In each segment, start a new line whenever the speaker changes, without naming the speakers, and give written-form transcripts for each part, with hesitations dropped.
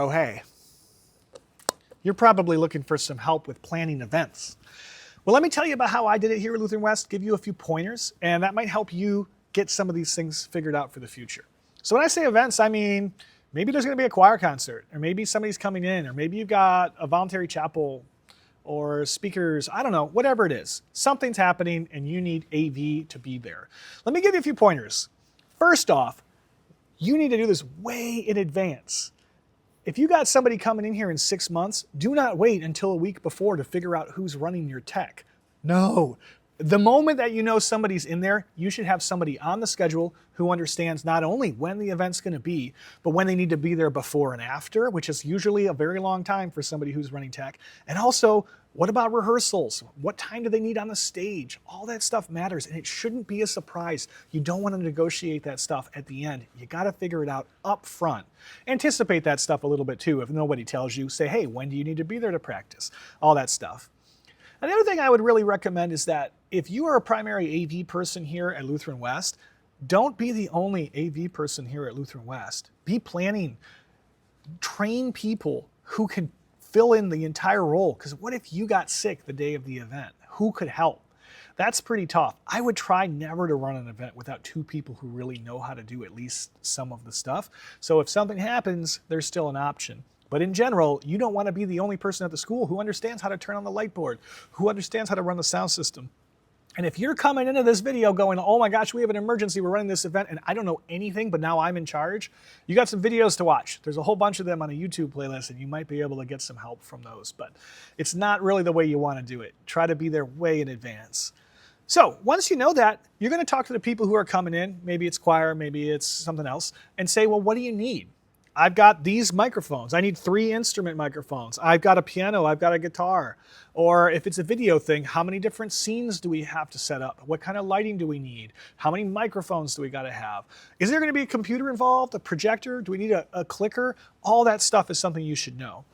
Oh, hey, you're probably looking for some help with planning events. Well, let me tell you about how I did it here at Lutheran West, give you a few pointers, and that might help you get some of these things figured out for the future. So when I say events, I mean maybe there's going to be a choir concert, or maybe somebody's coming in, or maybe you've got a voluntary chapel or speakers, I don't know, whatever it is. Something's happening and you need AV to be there. Let me give you a few pointers. First off, you need to do this way in advance. If you got somebody coming in here in 6 months, do not wait until a week before to figure out who's running your tech. No. The moment that you know somebody's in there, you should have somebody on the schedule who understands not only when the event's going to be, but when they need to be there before and after, which is usually a very long time for somebody who's running tech. And also, what about rehearsals? What time do they need on the stage? All that stuff matters, and it shouldn't be a surprise. You don't want to negotiate that stuff at the end. You got to figure it out up front. Anticipate that stuff a little bit too. If nobody tells you, say, hey, when do you need to be there to practice? All that stuff. And the other thing I would really recommend is that if you are a primary AV person here at Lutheran West, don't be the only AV person here at Lutheran West. Be planning. Train people who can fill in the entire role. Because what if you got sick the day of the event? Who could help? That's pretty tough. I would try never to run an event without two people who really know how to do at least some of the stuff. So if something happens, there's still an option. But in general, you don't want to be the only person at the school who understands how to turn on the light board, who understands how to run the sound system. And if you're coming into this video going, oh my gosh, we have an emergency, we're running this event, and I don't know anything, but now I'm in charge, you got some videos to watch. There's a whole bunch of them on a YouTube playlist, and you might be able to get some help from those. But it's not really the way you want to do it. Try to be there way in advance. So once you know that, you're going to talk to the people who are coming in, maybe it's choir, maybe it's something else, and say, well, what do you need? I've got these microphones. I need 3 instrument microphones. I've got a piano, I've got a guitar. Or if it's a video thing, how many different scenes do we have to set up? What kind of lighting do we need? How many microphones do we got to have? Is there going to be a computer involved, a projector? Do we need a clicker? All that stuff is something you should know.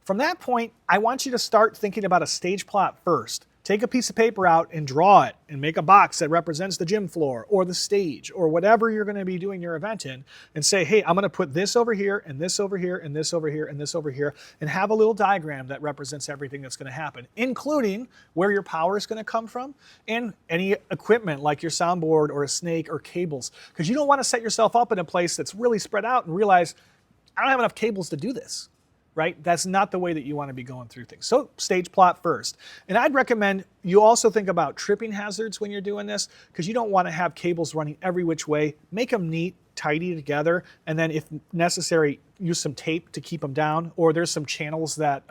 From that point, I want you to start thinking about a stage plot first. Take a piece of paper out and draw it and make a box that represents the gym floor or the stage or whatever you're going to be doing your event in, and say, hey, I'm going to put this over here and this over here and this over here and this over here, and have a little diagram that represents everything that's going to happen, including where your power is going to come from and any equipment like your soundboard or a snake or cables, because you don't want to set yourself up in a place that's really spread out and realize, I don't have enough cables to do this. Right? That's not the way that you want to be going through things. So stage plot first. And I'd recommend you also think about tripping hazards when you're doing this, because you don't want to have cables running every which way. Make them neat, tidy together, and then if necessary, use some tape to keep them down, or there's some channels that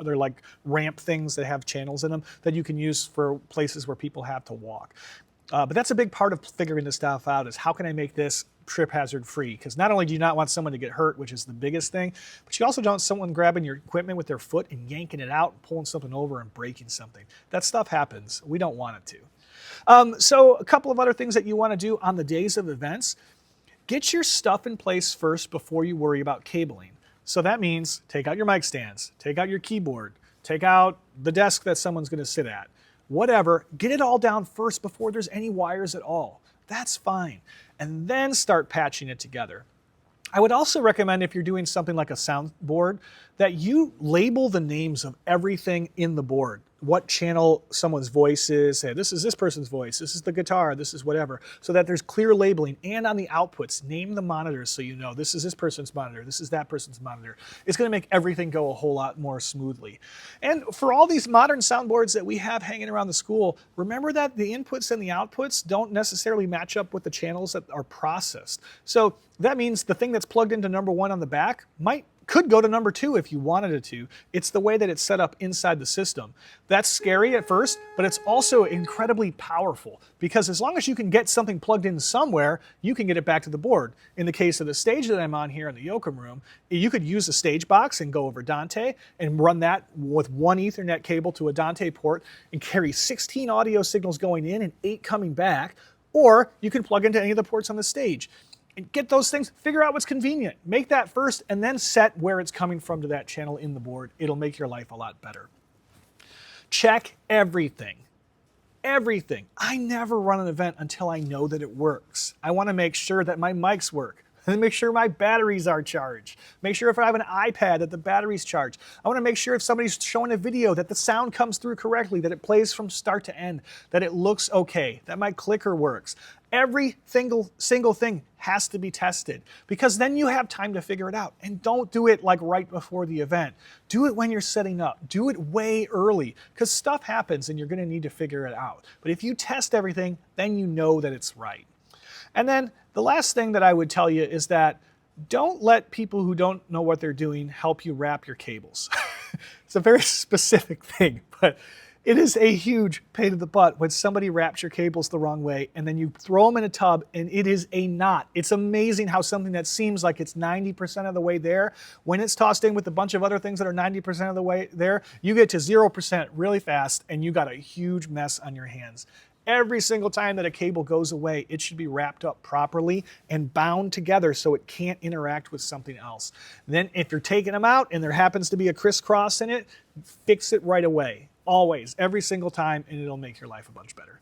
they're like ramp things that have channels in them that you can use for places where people have to walk. But that's a big part of figuring this stuff out, is how can I make this trip hazard free? Because not only do you not want someone to get hurt, which is the biggest thing, but you also don't want someone grabbing your equipment with their foot and yanking it out, pulling something over and breaking something. That stuff happens. We don't want it to. So a couple of other things that you want to do on the days of events: get your stuff in place first before you worry about cabling. So that means take out your mic stands, take out your keyboard, take out the desk that someone's going to sit at, whatever. Get it all down first before there's any wires at all. That's fine. And then start patching it together. I would also recommend, if you're doing something like a soundboard, that you label the names of everything in the board. What channel someone's voice is, say, this is this person's voice, this is the guitar, this is whatever, so that there's clear labeling. And on the outputs, name the monitors so you know this is this person's monitor, this is that person's monitor. It's going to make everything go a whole lot more smoothly. And for all these modern soundboards that we have hanging around the school, remember that the inputs and the outputs don't necessarily match up with the channels that are processed. So that means the thing that's plugged into number 1 on the back could go to number 2 if you wanted it to. It's the way that it's set up inside the system. That's scary at first, but it's also incredibly powerful, because as long as you can get something plugged in somewhere, you can get it back to the board. In the case of the stage that I'm on here in the Yoakum room, you could use a stage box and go over Dante and run that with 1 Ethernet cable to a Dante port and carry 16 audio signals going in and 8 coming back, or you can plug into any of the ports on the stage. And get those things, figure out what's convenient. Make that first, and then set where it's coming from to that channel in the board. It'll make your life a lot better. Check everything. Everything. I never run an event until I know that it works. I want to make sure that my mics work. And then make sure my batteries are charged. Make sure if I have an iPad that the battery's charged. I want to make sure if somebody's showing a video that the sound comes through correctly, that it plays from start to end, that it looks okay, that my clicker works. Every single thing has to be tested, because then you have time to figure it out. And don't do it like right before the event. Do it when you're setting up. Do it way early, because stuff happens and you're going to need to figure it out. But if you test everything, then you know that it's right. And then the last thing that I would tell you is that don't let people who don't know what they're doing help you wrap your cables. It's a very specific thing, but it is a huge pain in the butt when somebody wraps your cables the wrong way and then you throw them in a tub and it is a knot. It's amazing how something that seems like it's 90% of the way there, when it's tossed in with a bunch of other things that are 90% of the way there, you get to 0% really fast and you got a huge mess on your hands. Every single time that a cable goes away, it should be wrapped up properly and bound together so it can't interact with something else. Then if you're taking them out and there happens to be a crisscross in it, fix it right away. Always, every single time, and it'll make your life a bunch better.